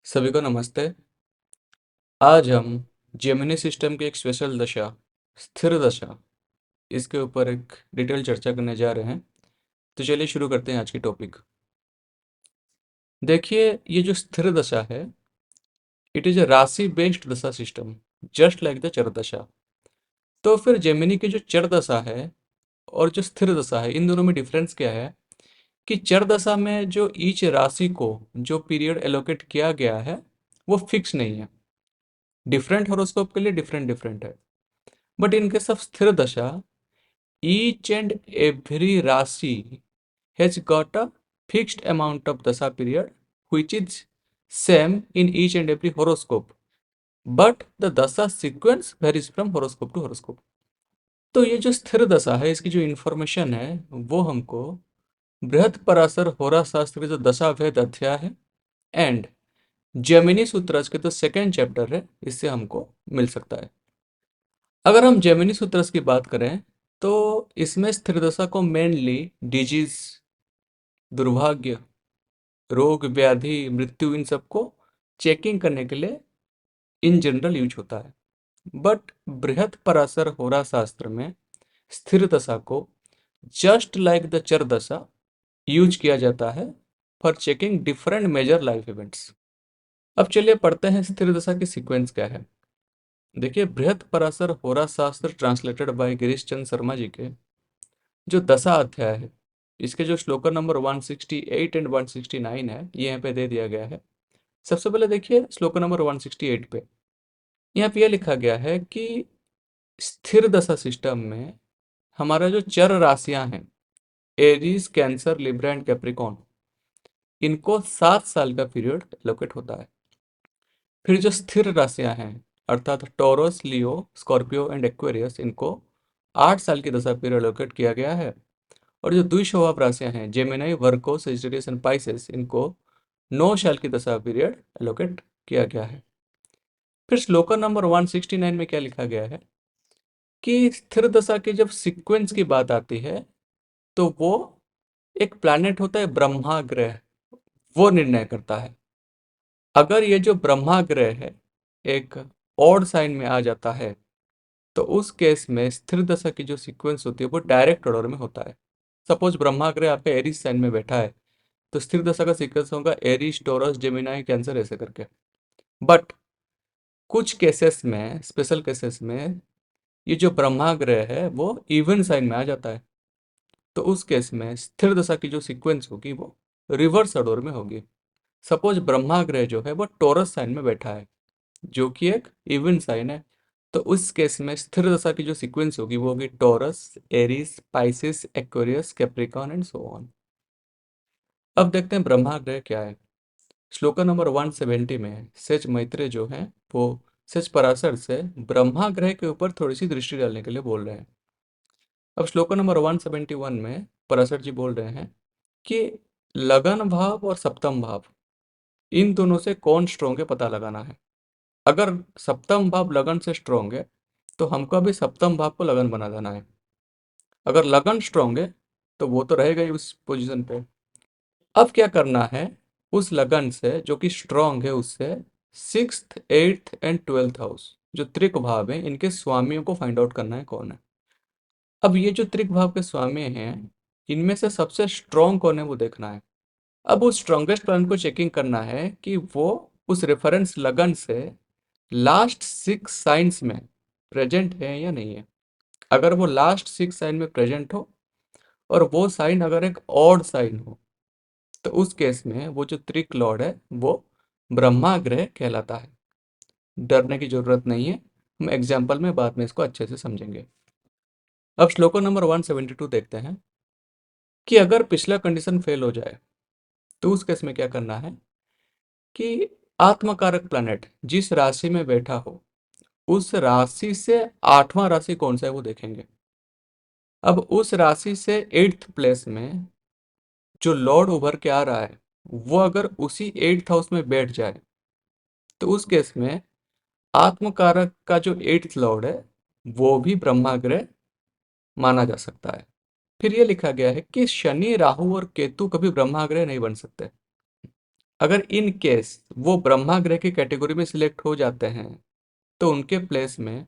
सभी को नमस्ते। आज हम जेमिनी सिस्टम की एक स्पेशल दशा, स्थिर दशा, इसके ऊपर एक डिटेल चर्चा करने जा रहे हैं। तो चलिए शुरू करते हैं आज की टॉपिक। देखिए, ये जो स्थिर दशा है, इट इज अ राशि बेस्ड दशा सिस्टम, जस्ट लाइक द चर दशा। तो फिर जेमिनी की जो चर दशा है और जो स्थिर दशा है, इन दोनों में डिफरेंस क्या है कि चर दशा में जो ईच राशि को जो पीरियड एलोकेट किया गया है वो फिक्स नहीं है। डिफरेंट हॉरोस्कोप के लिए डिफरेंट डिफरेंट है। बट इन केस ऑफ स्थिर दशा, each and every Rashi has got a fixed amount of Dasha period which is same in each and every horoscope, but the Dasha sequence varies from horoscope to horoscope. तो ये जो स्थिर दशा है, इसकी जो इंफॉर्मेशन है वो हमको बृहत पराशर होरा शास्त्र के जो दशा भेद अध्याय है एंड जेमिनी सूत्रज के जो सेकेंड चैप्टर है, इससे हमको मिल सकता है। अगर हम जेमिनी सूत्रज की बात करें तो इसमें स्थिर दशा को मेनली डिजीज, दुर्भाग्य, रोग, व्याधि, मृत्यु, इन सबको चेकिंग करने के लिए इन जनरल यूज होता है। बट बृहत पराशर होरा शास्त्र में स्थिर दशा को जस्ट लाइक द चर दशा यूज किया जाता है for checking different major life events. अब चलिए पढ़ते हैं स्थिर दशा की सीक्वेंस क्या है। देखिए, बृहत पराशर होरा शास्त्र ट्रांसलेटेड बाय गिरीश चंद्र शर्मा जी के जो दशा अध्याय है, इसके जो श्लोका नंबर 168 एंड 169 है, ये यहाँ पे दे दिया गया है। सबसे पहले देखिए श्लोका नंबर 168 पे, यहाँ पे यह लिखा गया है कि स्थिर दशा सिस्टम में हमारा जो चर राशियां हैं, Aries, cancer, Libra and Capricorn, इनको 7 साल का पीरियड एलोकेट होता है। फिर जो स्थिर राशियां हैं अर्थात taurus, Leo, Scorpio and Aquarius, इनको 8 साल की दशा पीरियड एलोकेट किया गया है। और जो द्विस्वभाव राशियां हैं, Gemini, Virgo, Sagittarius and Pisces, इनको 9 साल की दशा पीरियड एलोकेट किया गया है। फिर श्लोका नंबर 169 में क्या लिखा गया है कि स्थिर दशा की जब सीक्वेंस की बात आती है तो वो एक प्लैनेट होता है ब्रह्मा ग्रह, वो निर्णय करता है। अगर ये जो ब्रह्मा ग्रह है एक ऑड साइन में आ जाता है तो उस केस में स्थिर दशा की जो सीक्वेंस होती है वो डायरेक्ट ऑर्डर में होता है। सपोज ब्रह्मा ग्रह आपके एरीज साइन में बैठा है तो स्थिर दशा का सीक्वेंस होगा एरीज, टॉरस, जेमिनी, कैंसर, ऐसे करके। बट कुछ केसेस में, स्पेशल केसेस में, ये जो ब्रह्मा ग्रह है वो इवन साइन में आ जाता है। तो उस केस में स्थिर दशा की जो सीक्वेंस होगी वो रिवर्स ऑर्डर में होगी। सपोज ब्रह्मा ग्रह जो है वो टॉरस साइन में बैठा है जो कि एक इवन साइन है। तो उस केस में स्थिर दशा की जो सीक्वेंस होगी वो होगी taurus, Aries, Pisces, Aquarius, Capricorn and so on. अब देखते हैं ब्रह्मा ग्रह क्या है। श्लोका नंबर 170 में सेज मैत्रेय जो है वो सेज पराशर से ब्रह्मा ग्रह के ऊपर थोड़ी सी दृष्टि डालने के लिए बोल रहे हैं। अब श्लोका नंबर 171 में पराशर जी बोल रहे हैं कि लगन भाव और सप्तम भाव, इन दोनों से कौन स्ट्रोंग है पता लगाना है। अगर सप्तम भाव लगन से स्ट्रोंग है तो हमको अभी सप्तम भाव को लगन बना देना है। अगर लगन स्ट्रोंग है तो वो तो रहेगा ही उस पोजीशन पे। अब क्या करना है, उस लगन से जो कि स्ट्रांग है उससे sixth, eighth and twelfth house जो त्रिक भाव है इनके स्वामियों को फाइंड आउट करना है कौन है। अब ये जो त्रिक भाव के स्वामी हैं, इनमें से सबसे स्ट्रांग कौन है वो देखना है। अब उस स्ट्रॉन्गेस्ट प्लान को चेकिंग करना है कि वो उस रेफरेंस लगन से लास्ट 6 साइंस में प्रेजेंट है या नहीं है। अगर वो लास्ट 6 साइन में प्रेजेंट हो और वो साइन अगर एक ऑड साइन हो तो उस केस में वो जो त्रिक लॉर्ड है वो ब्रह्मा ग्रह कहलाता है। डरने की जरूरत नहीं है, हम एग्जाम्पल में बाद में इसको अच्छे से समझेंगे। अब श्लोको नंबर 172 देखते हैं कि अगर पिछला कंडीशन फेल हो जाए तो उस केस में क्या करना है कि आत्मकारक प्लैनेट जिस राशि में बैठा हो उस राशि से 8वां राशि कौन सा है वो देखेंगे। अब उस राशि से 8th प्लेस में जो लॉर्ड उभर के आ रहा है वो अगर उसी 8th हाउस में बैठ जाए तो उस केस में आत्मकारक का जो 8th लॉर्ड है वो भी ब्रह्मा ग्रह माना जा सकता है। फिर ये लिखा गया है कि शनि, राहु और केतु कभी ब्रह्मा ग्रह नहीं बन सकते। अगर इन केस वो ब्रह्मा ग्रह की कैटेगरी में सिलेक्ट हो जाते हैं, तो उनके प्लेस में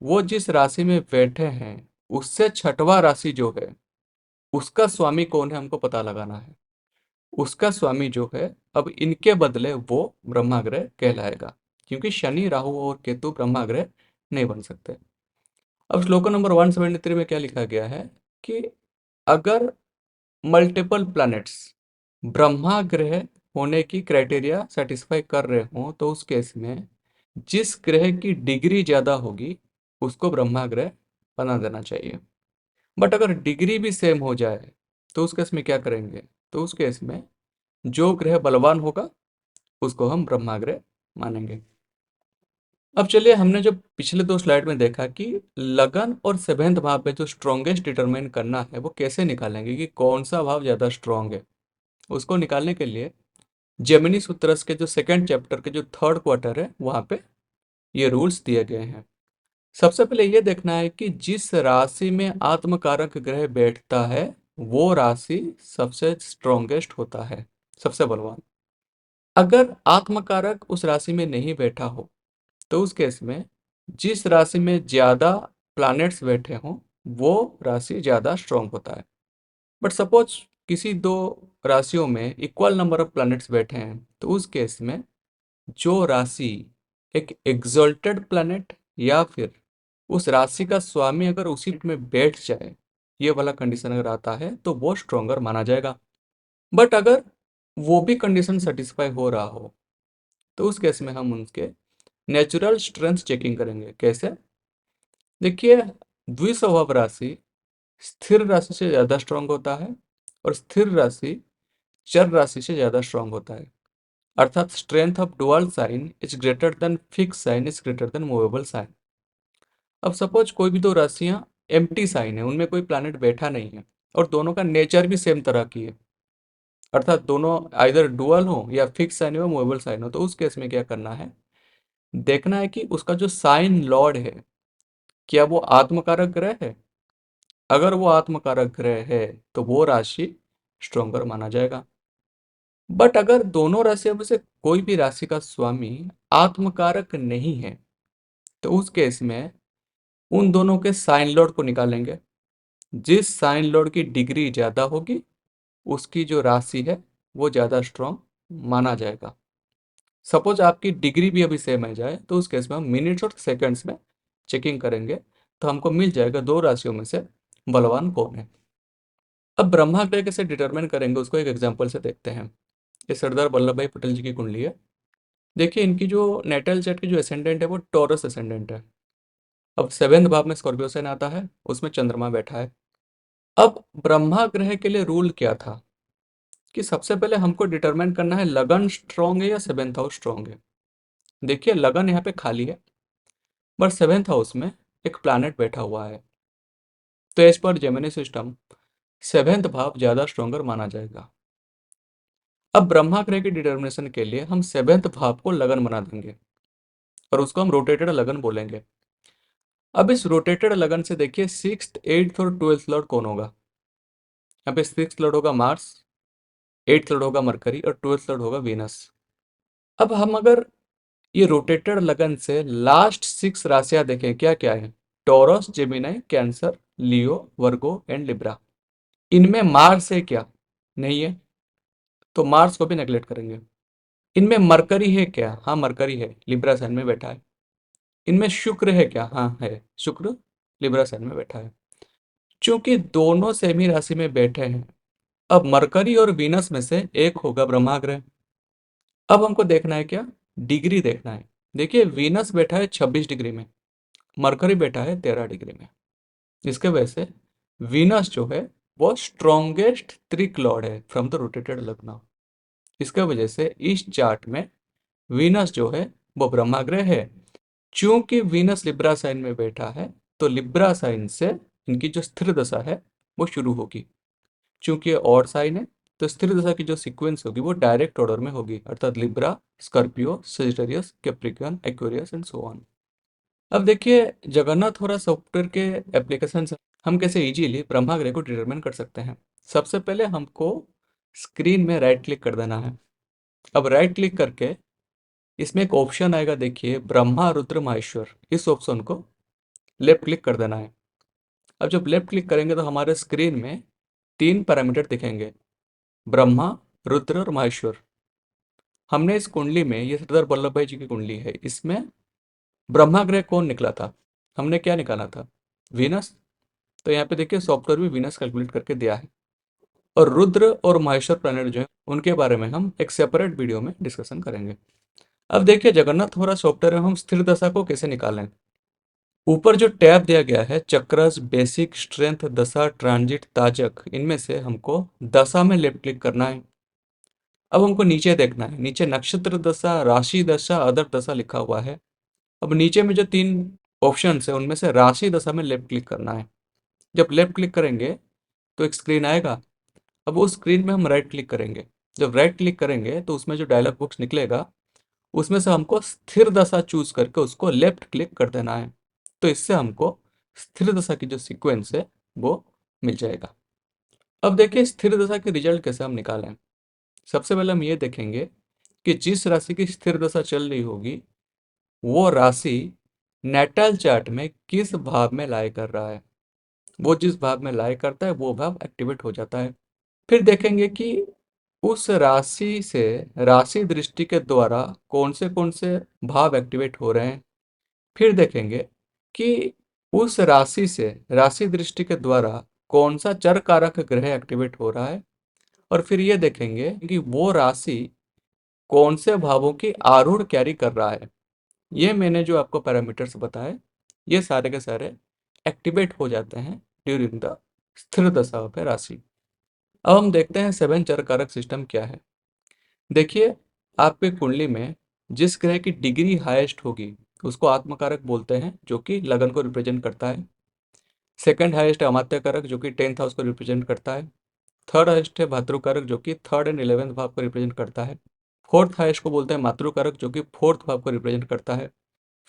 वो जिस राशि में बैठे हैं उससे छठवां राशि जो है उसका स्वामी कौन है हमको पता लगाना है। उसका स्वामी जो है अब इनके बदले वो ब्रह्मा ग्रह कहलाएगा, क्योंकि शनि राहु और केतु ब्रह्मा ग्रह नहीं बन सकते। अब श्लोक नंबर 173 में क्या लिखा गया है कि अगर मल्टीपल प्लैनेट्स ब्रह्मा ग्रह होने की क्राइटेरिया सेटिस्फाई कर रहे हों, तो उस केस में जिस ग्रह की डिग्री ज्यादा होगी उसको ब्रह्मा ग्रह बना देना चाहिए। बट अगर डिग्री भी सेम हो जाए तो उस केस में क्या करेंगे, तो उस केस में जो ग्रह बलवान होगा उसको हम ब्रह्मा ग्रह मानेंगे। अब चलिए, हमने जो पिछले दो स्लाइड में देखा कि लगन और सेवेंथ भाव में जो स्ट्रॉन्गेस्ट डिटरमाइन करना है वो कैसे निकालेंगे, कि कौन सा भाव ज्यादा स्ट्रांग है। उसको निकालने के लिए जेमिनी सूत्रस के जो सेकंड चैप्टर के जो थर्ड क्वार्टर है वहां पे ये रूल्स दिए गए हैं। सबसे पहले ये देखना है कि जिस राशि में आत्मकारक ग्रह बैठता है वो राशि सबसे स्ट्रॉन्गेस्ट होता है, सबसे बलवान। अगर आत्मकारक उस राशि में नहीं बैठा हो तो उस केस में जिस राशि में ज्यादा प्लैनेट्स बैठे हों वो राशि ज्यादा स्ट्रांग होता है। बट सपोज किसी दो राशियों में इक्वल नंबर ऑफ प्लैनेट्स बैठे हैं, तो उस केस में जो राशि एक एग्जॉल्टेड प्लैनेट या फिर उस राशि का स्वामी अगर उसी में बैठ जाए, ये वाला कंडीशन अगर आता है तो वो स्ट्रोंगर माना जाएगा। बट अगर वो भी कंडीशन सेटिस्फाई हो रहा हो तो उस केस में हम उनके नेचुरल स्ट्रेंथ चेकिंग करेंगे। कैसे? देखिए, द्विस्वभाव राशि स्थिर राशि से ज्यादा स्ट्रांग होता है और स्थिर राशि चर राशि से ज्यादा स्ट्रांग होता है। अर्थात strength of dual sign is greater than fix sign is greater than movable sign. अब सपोज कोई भी दो राशियां एम्प्टी साइन है, उनमें कोई प्लैनेट बैठा नहीं है और दोनों का नेचर भी सेम तरह की है, अर्थात दोनों आइदर डुअल हो या फिक्स साइन हो मूवेबल साइन हो, तो उस केस में क्या करना है, देखना है कि उसका जो साइन लॉर्ड है क्या वो आत्मकारक ग्रह है। अगर वो आत्मकारक ग्रह है तो वो राशि स्ट्रोंगर माना जाएगा। बट अगर दोनों राशियों में से कोई भी राशि का स्वामी आत्मकारक नहीं है तो उस केस में उन दोनों के साइन लॉर्ड को निकालेंगे। जिस साइन लॉर्ड की डिग्री ज्यादा होगी उसकी जो राशि है वो ज्यादा स्ट्रांग माना जाएगा। सपोज आपकी डिग्री भी अभी सेम आ जाए तो उस केस में हम मिनट्स और सेकंड्स में चेकिंग करेंगे, तो हमको मिल जाएगा दो राशियों में से बलवान कौन है। अब ब्रह्माग्रह कैसे डिटरमाइन करेंगे उसको एक एग्जांपल से देखते हैं। ये सरदार वल्लभ भाई पटेल जी की कुंडली है। देखिए, इनकी जो नेटल चार्ट की जो असेंडेंट है वो टॉरस असेंडेंट है। अब सेवेंथ भाव में स्कॉर्पियो साइन आता है, उसमें चंद्रमा बैठा है। अब ब्रह्मा ग्रह के लिए रूल क्या था कि सबसे पहले हमको डिटरमाइन करना है लगन स्ट्रांग है या सेवेंथ हाउस स्ट्रांग है। देखिए, लगन यहाँ पे खाली है बट सेवेंथ हाउस में एक प्लैनेट बैठा हुआ है, तो as per Gemini system seventh भाव ज्यादा स्ट्रोंगर माना जाएगा। अब ब्रह्मा ग्रह की डिटर्मिनेशन के लिए हम सेवेंथ भाव को लगन बना देंगे और उसको हम रोटेटेड लगन बोलेंगे। अब इस रोटेटेड लगन से देखिए सिक्स्थ एट्थ और ट्वेल्थ लॉर्ड कौन होगा। यहाँ पे सिक्स लॉर्ड होगा मार्स, एट्थ लॉर्ड होगा मरकरी और ट्वेल्थ लॉर्ड होगा वीनस। अब हम अगर ये रोटेटेड लगन से लास्ट सिक्स राशियां देखें क्या क्या है, taurus, Gemini, cancer, Leo, Virgo and Libra. इनमें मार्स है क्या? नहीं है, तो मार्स को भी नेग्लेक्ट करेंगे। इनमें मरकरी है क्या? हाँ मरकरी है, लिब्रा साइन में बैठा है। इनमें शुक्र है क्या? हाँ है, शुक्र लिब्रा साइन में बैठा है। क्योंकि दोनों सेमी राशि में बैठे हैं, अब मरकरी और वीनस में से एक होगा ब्रह्माग्रह। अब हमको देखना है क्या, डिग्री देखना है। देखिए, वीनस बैठा है 26 डिग्री में, मरकरी बैठा है 13 डिग्री में। इसके वजह से वीनस जो है वो स्ट्रॉन्गेस्ट त्रिक लॉर्ड है फ्रॉम द रोटेटेड लग्न। इसके वजह से इस चार्ट में वीनस जो है वो ब्रह्माग्रह है। चूंकि वीनस लिब्रा साइन में बैठा है तो लिब्रा साइन से इनकी जो स्थिर दशा है वो शुरू होगी। चूंकि ये और साइन है तो स्थिर दशा की जो सीक्वेंस होगी वो डायरेक्ट ऑर्डर में होगी, अर्थात Libra, Scorpio, Sagittarius, Capricorn, Aquarius and so on. अब देखिए, जगन्नाथ होरा सॉफ्टवेयर के एप्लीकेशन से हम कैसे इजीली ब्रह्माग्रह को डिटरमाइन कर सकते हैं। सबसे पहले हमको स्क्रीन में राइट क्लिक कर देना है अब राइट क्लिक करके इसमें एक ऑप्शन आएगा, देखिए ब्रह्मा रुद्र माहेश्वर, इस ऑप्शन को लेफ्ट क्लिक कर देना है। अब जब लेफ्ट क्लिक करेंगे तो हमारे स्क्रीन में तीन पैरामीटर दिखेंगे, ब्रह्मा, रुद्र और माहेश्वर। हमने इस कुंडली में, ये सरदार वल्लभ भाई जी की कुंडली है, इसमें ब्रह्मा ग्रह कौन निकला था, हमने क्या निकाला था, वीनस। तो यहाँ पे देखिए सॉफ्टवेयर भी वीनस कैलकुलेट करके दिया है। और रुद्र और माहेश्वर प्लैनेट जो है उनके बारे में हम एक सेपरेट वीडियो में डिस्कशन करेंगे। अब देखिए जगन्नाथ होरा सॉफ्टवेयर में हम स्थिर दशा को कैसे निकालें। ऊपर जो टैब दिया गया है चक्रस, बेसिक, स्ट्रेंथ, दशा, ट्रांजिट, ताजक, इनमें से हमको दशा में लेफ्ट क्लिक करना है। अब हमको नीचे देखना है, नीचे नक्षत्र दशा, राशि दशा, अदर दशा लिखा हुआ है। अब नीचे में जो तीन ऑप्शन है उनमें से राशि दशा में लेफ्ट क्लिक करना है। जब लेफ्ट क्लिक करेंगे तो एक स्क्रीन आएगा। अब उस स्क्रीन में हम राइट क्लिक करेंगे। जब राइट क्लिक करेंगे तो उसमें जो डायलॉग बॉक्स निकलेगा उसमें से हमको स्थिर दशा चूज करके उसको लेफ्ट क्लिक कर देना है। तो इससे हमको स्थिर दशा की जो सीक्वेंस है वो मिल जाएगा। अब देखिए स्थिर दशा के रिजल्ट कैसे हम निकालें। सबसे पहले हम ये देखेंगे कि जिस राशि की स्थिर दशा चल रही होगी वो राशि नेटल चार्ट में किस भाव में लाई कर रहा है। वो जिस भाव में लाई करता है वो भाव एक्टिवेट हो जाता है। फिर देखेंगे कि उस राशि से राशि दृष्टि के द्वारा कौन से भाव एक्टिवेट हो रहे हैं। फिर देखेंगे कि उस राशि से राशि दृष्टि के द्वारा कौन सा चर कारक ग्रह एक्टिवेट हो रहा है। और फिर ये देखेंगे कि वो राशि कौन से भावों की आरूढ़ कैरी कर रहा है। ये मैंने जो आपको पैरामीटर्स बताए ये सारे के सारे एक्टिवेट हो जाते हैं ड्यूरिंग द स्थिर दशा ऑफ ए राशि। अब हम देखते हैं सेवन चर कारक सिस्टम क्या है। देखिए आपके कुंडली में जिस ग्रह की डिग्री हाईएस्ट होगी उसको आत्मकारक बोलते हैं, जो कि लगन को रिप्रेजेंट करता है। सेकंड हाईएस्ट है अमात्य कारक, जो कि 10th हाउस को रिप्रेजेंट करता है। थर्ड हाईएस्ट है भातृ कारक, जो कि थर्ड एंड 11th भाव को रिप्रेजेंट करता है। फोर्थ हाईएस्ट को बोलते हैं मातृ कारक, जो कि फोर्थ भाव को रिप्रेजेंट करता है।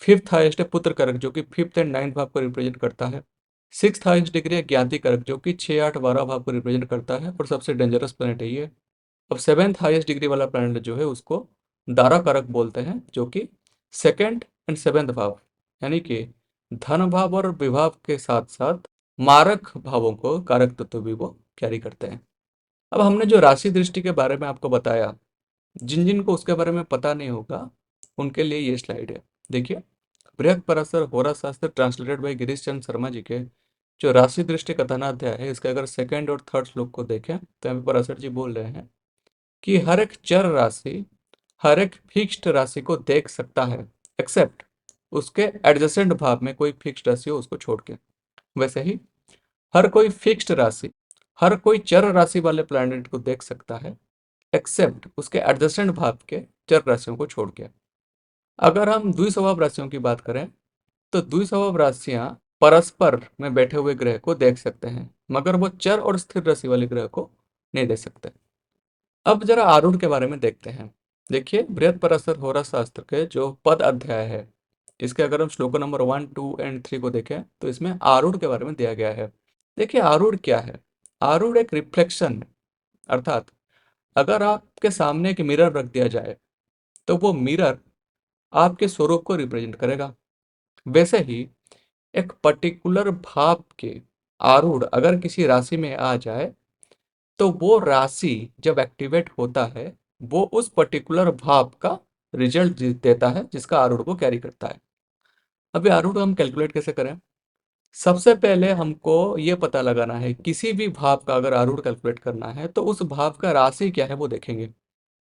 फिफ्थ हाईएस्ट है पुत्र कारक, जो कि फिफ्थ एंड 9th भाव को रिप्रेजेंट करता है। सिक्स्थ हाईएस्ट डिग्री है ज्ञाति कारक, जो कि 6, 8, 12 भाव को रिप्रेजेंट करता है और सबसे डेंजरस प्लेनेट है ये। अब सेवेंथ हाईएस्ट डिग्री वाला प्लैनेट जो है उसको दारा कारक बोलते हैं, जो कि सेकंड एंड सेवेंथ भाव यानी कि धन भाव और विभाव के साथ साथ मारक भावों को कारक तत्व भी वो कैरी करते हैं। अब हमने जो राशि दृष्टि के बारे में आपको बताया, जिन जिन को उसके बारे में पता नहीं होगा उनके लिए ये स्लाइड है। देखिए बृहद पराशर होरा शास्त्र ट्रांसलेटेड बाय गिरीश चंद्र शर्मा जी के जो राशि दृष्टि कथनाध्याय है, इसके अगर सेकंड और थर्ड श्लोक को देखें तो यहाँ पे पराशर जी बोल रहे हैं कि हर एक चर राशि हर एक फिक्स्ड राशि को देख सकता है एक्सेप्ट उसके एडजेसेंट भाव में कोई फिक्स्ड राशि हो उसको छोड़ के। वैसे ही हर कोई फिक्स्ड राशि हर कोई चर राशि वाले प्लैनेट को देख सकता है एक्सेप्ट उसके एडजेसेंट भाव के चर राशियों को छोड़ के। अगर हम द्विस्वभाव राशियों की बात करें तो द्विस्वभाव राशियां परस्पर में बैठे हुए ग्रह को देख सकते हैं, मगर वो चर और स्थिर राशि वाले ग्रह को नहीं देख सकते। अब जरा आरूढ़ के बारे में देखते हैं। देखिए बृहद पराशर होरा शास्त्र के जो पद अध्याय है, इसके अगर हम श्लोक नंबर 1, 2 एंड 3 को देखें तो इसमें आरूढ़ के बारे में दिया गया है। देखिए आरूढ़ क्या है। आरूढ़ एक रिफ्लेक्शन है, अर्थात अगर आपके सामने एक मिरर रख दिया जाए तो वो मिरर आपके स्वरूप को रिप्रेजेंट करेगा। वैसे ही एक पर्टिकुलर भाव के आरूढ़ अगर किसी राशि में आ जाए तो वो राशि जब एक्टिवेट होता है वो उस पर्टिकुलर भाव का रिजल्ट देता है जिसका आरूढ़ को कैरी करता है। अभी आरूढ़ हम कैलकुलेट कैसे करें। सबसे पहले हमको ये पता लगाना है किसी भी भाव का अगर आरूढ़ कैलकुलेट करना है तो उस भाव का राशि क्या है वो देखेंगे।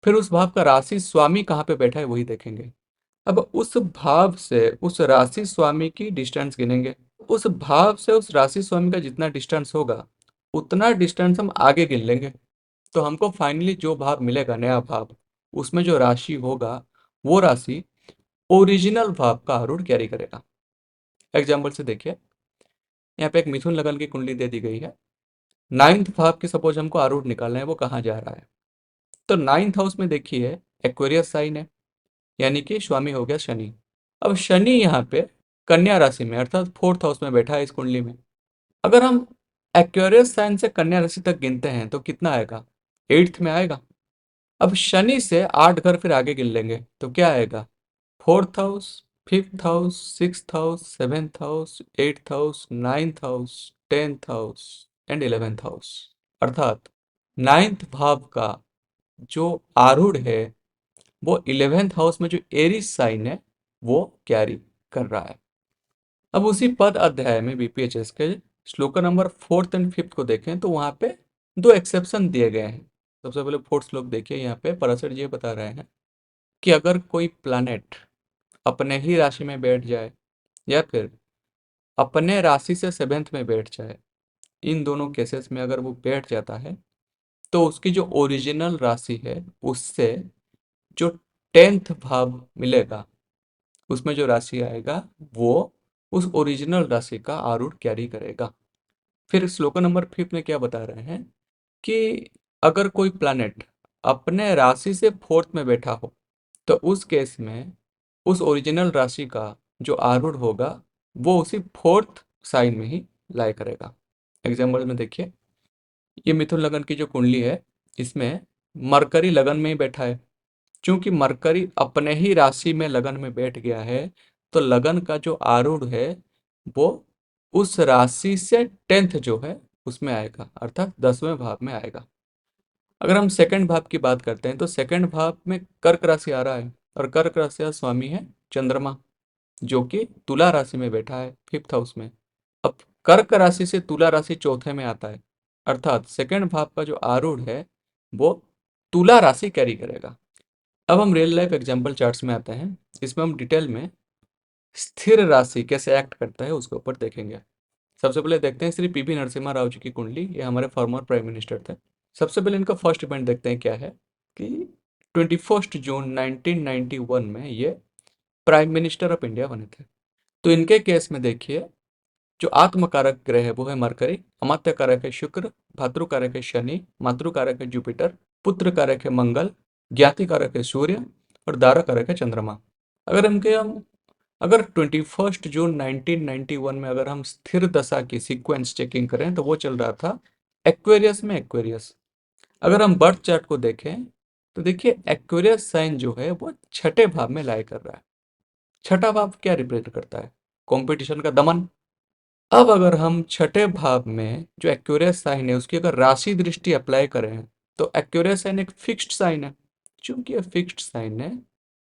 फिर उस भाव का राशि स्वामी कहाँ पे बैठा है वही देखेंगे। अब उस भाव से उस राशि स्वामी की डिस्टेंस गिनेंगे। उस भाव से उस राशि स्वामी का जितना डिस्टेंस होगा उतना डिस्टेंस हम आगे गिन लेंगे। तो हमको फाइनली जो भाव मिलेगा नया भाव, उसमें जो राशि होगा वो राशि ओरिजिनल भाव का आरूढ़ कैरी करेगा। एग्जाम्पल से देखिए, यहाँ पे एक मिथुन लगन की कुंडली दे दी गई है। नाइन्थ भाव की सपोज हमको आरूढ़ निकालना है, वो कहाँ जा रहा है। तो नाइन्थ हाउस में देखिए एक्वेरियस साइन है, यानी कि स्वामी हो गया शनि। अब शनि यहाँ पे कन्या राशि में अर्थात फोर्थ हाउस में बैठा है इस कुंडली में। अगर हम एक्वेरियस साइन से कन्या राशि तक गिनते हैं तो कितना आएगा, एट्थ में आएगा। अब शनि से 8 घर फिर आगे गिन लेंगे तो क्या आएगा? Fourth house, fifth house, sixth house, seventh house, eighth house, ninth house, tenth house and 11th house. अर्थात नाइन्थ भाव का जो आरूढ़ है वो 11th हाउस में जो एरीज साइन है वो कैरी कर रहा है। अब उसी पद अध्याय में बीपीएचएस के श्लोक नंबर फोर्थ एंड फिफ्थ को देखें तो वहां पे दो एक्सेप्शन दिए गए हैं। सबसे पहले फोर्थ श्लोक देखिए, यहाँ पे पराशर जी बता रहे हैं कि अगर कोई प्लैनेट अपने ही राशि में बैठ जाए या फिर अपने राशि से सेवेंथ में बैठ जाए, इन दोनों केसेस में अगर वो बैठ जाता है तो उसकी जो ओरिजिनल राशि है उससे जो टेंथ भाव मिलेगा उसमें जो राशि आएगा वो उस ओरिजिनल राशि का आरूढ़ कैरी करेगा। फिर श्लोक नंबर फिफ्थ में क्या बता रहे हैं कि अगर कोई प्लैनेट अपने राशि से फोर्थ में बैठा हो तो उस केस में उस ओरिजिनल राशि का जो आरूढ़ होगा वो उसी फोर्थ साइन में ही लाई करेगा। एग्जाम्पल में देखिए, ये मिथुन लगन की जो कुंडली है इसमें मरकरी लगन में ही बैठा है। चूंकि मरकरी अपने ही राशि में लगन में बैठ गया है तो लगन का जो आरूढ़ है वो उस राशि से टेंथ जो है उसमें आएगा, अर्थात 10वें भाव में आएगा। अगर हम सेकंड भाव की बात करते हैं तो सेकंड भाव में कर्क राशि आ रहा है और कर्क राशि का स्वामी है चंद्रमा, जो कि तुला राशि में बैठा है फिफ्थ हाउस में। अब कर्क राशि से तुला राशि चौथे में आता है, अर्थात सेकंड भाव का जो आरूढ़ है वो तुला राशि कैरी करेगा। अब हम रियल लाइफ एग्जाम्पल चार्ट्स में आते हैं, इसमें हम डिटेल में स्थिर राशि कैसे एक्ट करता है उसके ऊपर देखेंगे। सबसे पहले देखते हैं श्री पीवी नरसिम्हा राव जी की कुंडली, ये हमारे फॉर्मर प्राइम मिनिस्टर थे। सबसे पहले इनका फर्स्ट इवेंट देखते हैं क्या है कि 21 जून 1991 में ये प्राइम मिनिस्टर ऑफ इंडिया बने थे। तो इनके केस में देखिए, जो आत्मकारक ग्रह है वो है मरकरी, अमात्य कारक है शुक्र, भातृ कारक है शनि, मातृ कारक है जुपिटर, पुत्र कारक है मंगल, ज्ञाति कारक है सूर्य और दारा कारक है चंद्रमा। अगर इनके हम अगर 21 जून 1991 में अगर हम स्थिर दशा की सीक्वेंस चेकिंग करें तो वो चल रहा था एक्वेरियस में एक्वेरियस। अगर हम बर्थ चार्ट को देखें तो देखिए एक्वेरियस साइन जो है वो छठे भाव में लाई कर रहा है। छठा भाव क्या रिप्रेजेंट करता है? कंपटीशन का दमन। अब अगर हम छठे भाव में जो एक्वेरियस साइन है उसकी अगर राशि दृष्टि अप्लाई करें तो एक्वेरियस साइन एक फिक्स्ड साइन है। चूंकि ये फिक्स्ड साइन है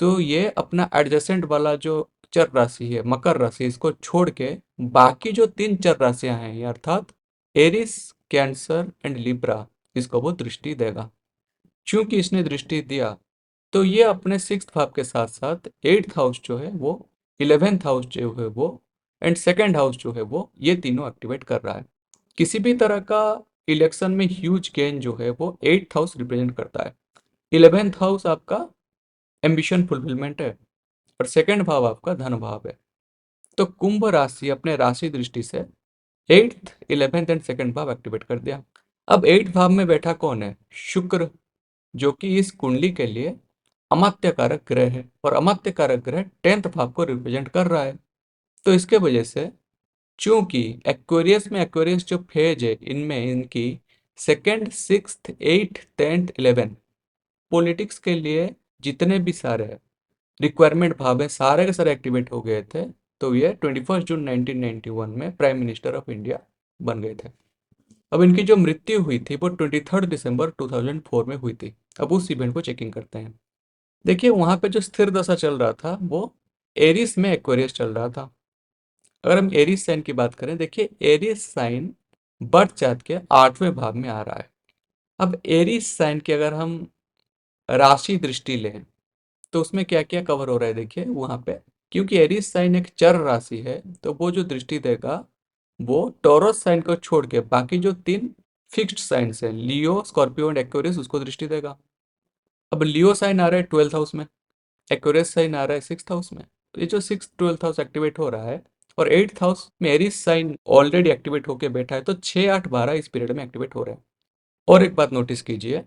तो ये अपना एडजेसेंट वाला जो चर राशि है मकर राशि, इसको छोड़ के बाकी जो तीन चर राशियां हैं ये अर्थात एरिस, कैंसर एंड लिब्रा, इसको वो दृष्टि देगा। चूंकि इसने दृष्टि दिया तो ये अपने सिक्स्थ भाव के साथ साथ एट्थ हाउस जो है वो, 11th हाउस जो है वो एंड सेकेंड हाउस जो है वो, ये तीनों एक्टिवेट कर रहा है। किसी भी तरह का इलेक्शन में ह्यूज गेन जो है वो एट्थ हाउस रिप्रेजेंट करता है। 11th हाउस आपका एम्बिशन फुलफिलमेंट है और सेकेंड भाव आपका धन भाव है। तो कुंभ राशि अपने राशि दृष्टि से एट्थ, 11th एंड सेकेंड भाव एक्टिवेट कर दिया। अब एट्थ भाव में बैठा कौन है? शुक्र, जो कि इस कुंडली के लिए अमात्य कारक ग्रह है और अमात्य कारक ग्रह टेंथ भाव को रिप्रेजेंट कर रहा है। तो इसके वजह से चूंकि एक्वेरियस में एक्वेरियस जो फेज है इनमें इनकी second, sixth, eighth, tenth, 11 politics के लिए जितने भी सारे रिक्वायरमेंट भाव है सारे के सारे एक्टिवेट हो गए थे। तो ये 21 जून 1991 में प्राइम मिनिस्टर ऑफ इंडिया बन गए थे। अब इनकी जो मृत्यु हुई थी वो 23 दिसंबर 2004 में हुई थी। अब उस इवेंट को चेकिंग करते हैं। देखिए वहां पे जो स्थिर दशा चल रहा था वो एरिस में एक्वेरियस चल रहा था। अगर हम एरिस साइन की बात करें, देखिए एरिस साइन बर्थ चार्ट के 8वें भाव में आ रहा है। अब एरिस साइन की अगर हम राशि दृष्टि लें तो उसमें क्या क्या कवर हो रहा है देखिए वहां पे। क्योंकि एरिस साइन एक चर राशि है तो वो जो दृष्टि देगा वो टॉरस साइन को छोड़ के बाकी जो तीन फिक्स्ड साइंस है लियो, स्कॉर्पियो एंड एक्वेरियस उसको दृष्टि देगा। अब लियो साइन आ रहा है 12th हाउस में, एक्वेरियस साइन आ रहा है 6th हाउस में। तो ये जो 6th 12th हाउस एक्टिवेट हो रहा है और 8th हाउस में एरिस साइन ऑलरेडी एक्टिवेट होके बैठा है तो 6, 8, 12 इस पीरियड में एक्टिवेट हो रहे हैं। और एक बात नोटिस कीजिए,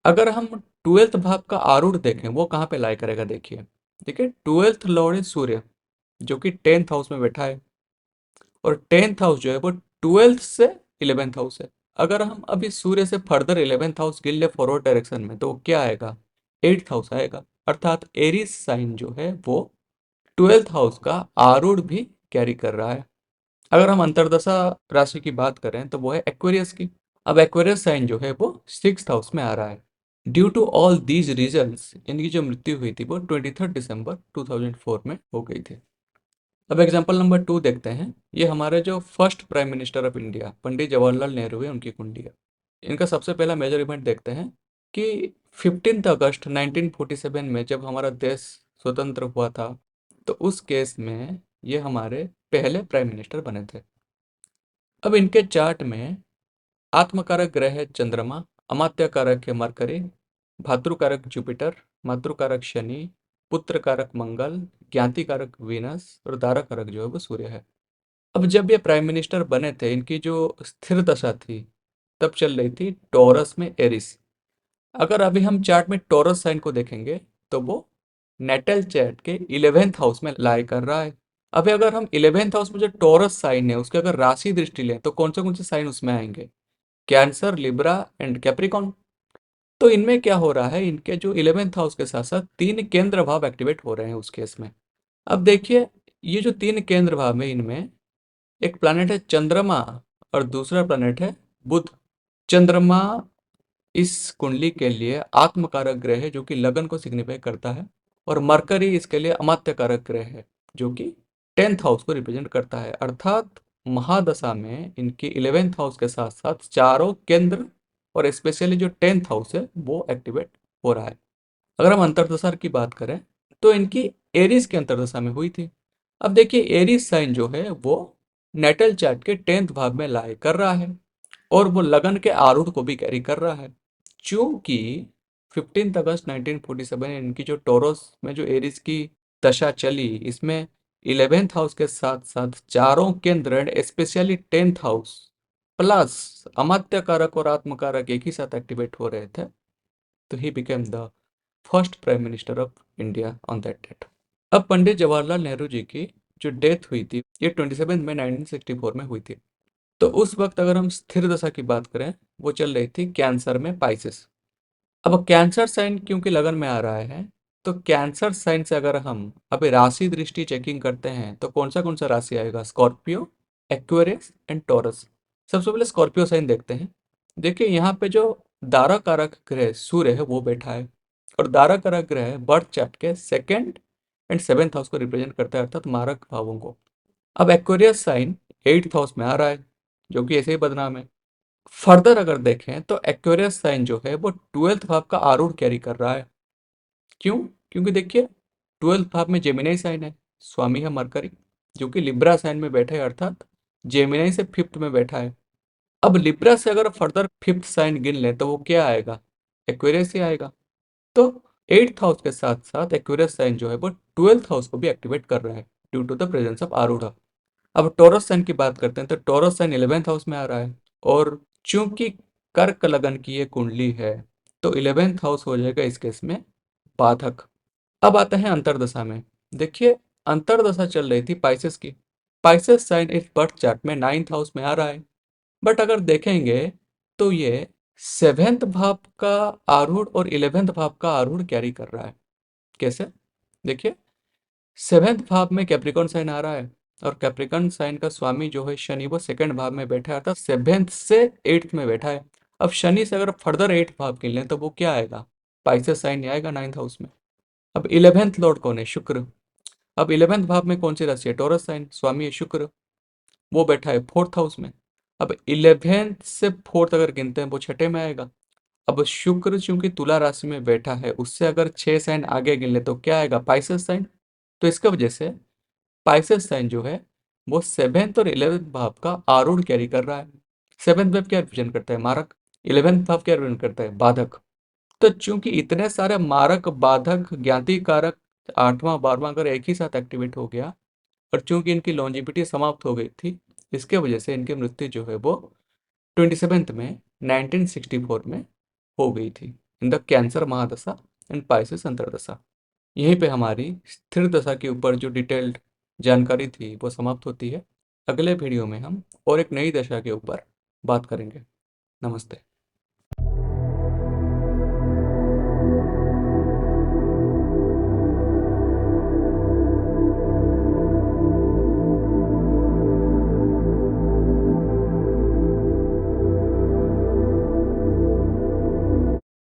अगर हम 12th भाव का आरूढ़ देखें वो कहाँ पे लाई करेगा देखिए। देखिए 12th लॉर्ड है सूर्य, जो कि 10th हाउस में बैठा है और 10th हाउस जो है वो 12th से 11th हाउस है। अगर हम अभी सूर्य से फर्दर 11th हाउस गिन ले फॉरवर्ड डायरेक्शन में तो क्या आएगा? 8th हाउस आएगा, अर्थात एरीज साइन जो है वो 12th हाउस का आरूढ़ भी कैरी कर रहा है। अगर हम अंतर्दशा राशि की बात करें तो वो है एक्वेरियस की। अब एक्वेरियस साइन जो है वो 6th हाउस में आ रहा है। Due to all these reasons इनकी जो मृत्यु हुई थी वो 23 दिसंबर 2004 में हो गई थी। अब एग्जाम्पल नंबर 2 देखते हैं। ये हमारे जो first prime minister of India Pandit Jawaharlal Nehru है, उनकी कुंडली है। इनका सबसे पहला मेजर इवेंट देखते हैं कि 15 अगस्त 1947 में जब हमारा देश स्वतंत्र हुआ था, तो उस केस में ये हमारे पहले प्राइम मिनिस्टर बने थे। अब इनके चार्ट में आत्मकारक ग्रह है चंद्रमा, अमात्य कारक है मरकरी, भातृकारक जुपिटर, मातृकारक शनि, पुत्र कारक मंगल, ज्ञाति कारक वीनस और दारा कारक जो है वो सूर्य है। अब जब ये प्राइम मिनिस्टर बने थे, इनकी जो स्थिर दशा थी तब चल रही थी टॉरस में एरिस। अगर अभी हम चार्ट में टॉरस साइन को देखेंगे तो वो नेटल चार्ट के 11th हाउस में लाई कर रहा है। अभी अगर हम 11th हाउस में जो टॉरस साइन है उसके अगर राशि दृष्टि लें तो कौन से साइन उसमें आएंगे? Cancer, Libra and Capricorn. तो इनमें क्या हो रहा है, इनके जो 11th हाउस के साथ साथ 3 केंद्र भाव एक्टिवेट हो रहे हैं उस केस में। अब देखिए, ये जो 3 केंद्र भाव में इनमें एक प्लैनेट है चंद्रमा और दूसरा प्लैनेट है बुध। चंद्रमा इस कुंडली के लिए आत्मकारक ग्रह है जो कि लगन को सिग्निफाई करता है, और मरकरी इसके लिए अमात्य कारक ग्रह है जो कि 10th हाउस को रिप्रेजेंट करता है। अर्थात महादशा में इनके 11th हाउस के साथ साथ चारों केंद्र और स्पेशली जो 10th हाउस है वो एक्टिवेट हो रहा है। अगर हम अंतर्दशा की बात करें तो इनकी एरीज के अंतर्दशा में हुई थी। अब देखिए, एरीज साइन जो है वो नेटल चार्ट के 10th भाव में लाई कर रहा है और वो लगन के आरूढ़ को भी कैरी कर रहा है। चूंकि 15 अगस्त 1947 इनकी जो टोरस में जो एरीज की दशा चली, इसमें 11th हाउस के साथ साथ चारों केंद्र and specially 10th house plus अमात्य कारक और आत्मकारक एक ही साथ एक्टिवेट हो रहे थे, तो he became the first prime minister of India on that date. अब पंडित जवाहरलाल नेहरू जी की जो डेथ हुई थी ये 27 मई 1964 में हुई थी। तो उस वक्त अगर हम स्थिर दशा की बात करें, वो चल रही थी कैंसर में पाइसेस। अब कैंसर साइन क्योंकि लगन में आ रहा है, तो कैंसर साइन से अगर हम अभी राशि दृष्टि चेकिंग करते हैं तो कौन सा राशि आएगा? Scorpio, Aquarius and taurus. सबसे पहले स्कॉर्पियो साइन देखते हैं। देखिए, यहाँ पे जो दारा कारक ग्रह सूर्य है वो बैठा है, और दारा कारक ग्रह बर्थ चार्ट के 2nd एंड 7th हाउस को रिप्रेजेंट करता है, अर्थात मारक भावों को। अब एक्वेरियस साइन 8th हाउस में आ रहा है जो कि ऐसे ही बदनाम है। फर्दर अगर देखें तो एक्वेरियस साइन जो है वो 12th भाव का आरूढ़ कैरी कर रहा है। क्यों? क्योंकि देखिए, 12th भाव में जेमिनी साइन है, स्वामी है मरकरी जो कि लिब्रा साइन में बैठा है, अर्थात जेमिनी से 5th में बैठा है। अब लिब्रा से अगर फर्दर 5th साइन गिन लें तो वो क्या आएगा? एक्वेरियस ही आएगा। तो 8th हाउस के साथ साथ एक्वेरियस साइन जो है वो 12th हाउस को भी एक्टिवेट कर रहा है due to the presence of आरूढ़। अब टॉरस साइन की बात करते हैं तो टॉरस साइन 11th हाउस में आ रहा है, और चूंकि कर्क लगन की ये कुंडली है तो 11th हाउस हो जाएगा इस केस में बाधक। अब आते हैं अंतरदशा में। देखिए, अंतरदशा चल रही थी पाइसेस की। पाइसेस साइन इस बर्थ चार्ट में 9th हाउस में आ रहा है, बट अगर देखेंगे तो ये 7th भाव का आरूढ़ और 11th भाव का आरूढ़ कैरी कर रहा है। कैसे? देखिए, 7th भाव में कैप्रिकॉन साइन आ रहा है, और कैप्रिकॉन साइन का स्वामी जो है शनि वो 2nd भाव में बैठा है, अर्थात 7th से 8th में बैठा है। अब शनि से अगर फर्दर 8th भाव गिन लें तो वो क्या आएगा? पाइसेस साइन आएगा 9th हाउस में। अब 11th लॉर्ड कौन है? शुक्र। अब 11th भाव में कौन सी राशि है? टॉरस साइन, स्वामी है शुक्र, वो बैठा है 4th हाउस में। अब 11th से 4th अगर गिनते हैं वो छठे में आएगा। अब शुक्र चूंकि तुला राशि में बैठा है, उससे अगर 6 साइन आगे गिन ले तो क्या आएगा? Pisces sign. तो इसके वजह से पाइसेस साइन जो है वो 7th और 11th भाव का आरूढ़ कैरी कर रहा है। 7th भाव क्या रिप्रेजेंट करता है? मारक। 11th भाव क्या रिप्रेजेंट करता है? बाधक। तो चूंकि इतने सारे मारक, बाधक, ज्ञाति कारक 8वां 12वां अगर एक ही साथ एक्टिवेट हो गया, और चूंकि इनकी लॉन्जिविटी समाप्त हो गई थी, इसके वजह से इनकी मृत्यु जो है वो 27 में 1964 में हो गई थी इन द कैंसर महादशा एंड पाइसेस अंतरदशा। यहीं पे हमारी स्थिर दशा के ऊपर जो डिटेल्ड जानकारी थी वो समाप्त होती है। अगले वीडियो में हम और एक नई दशा के ऊपर बात करेंगे। नमस्ते।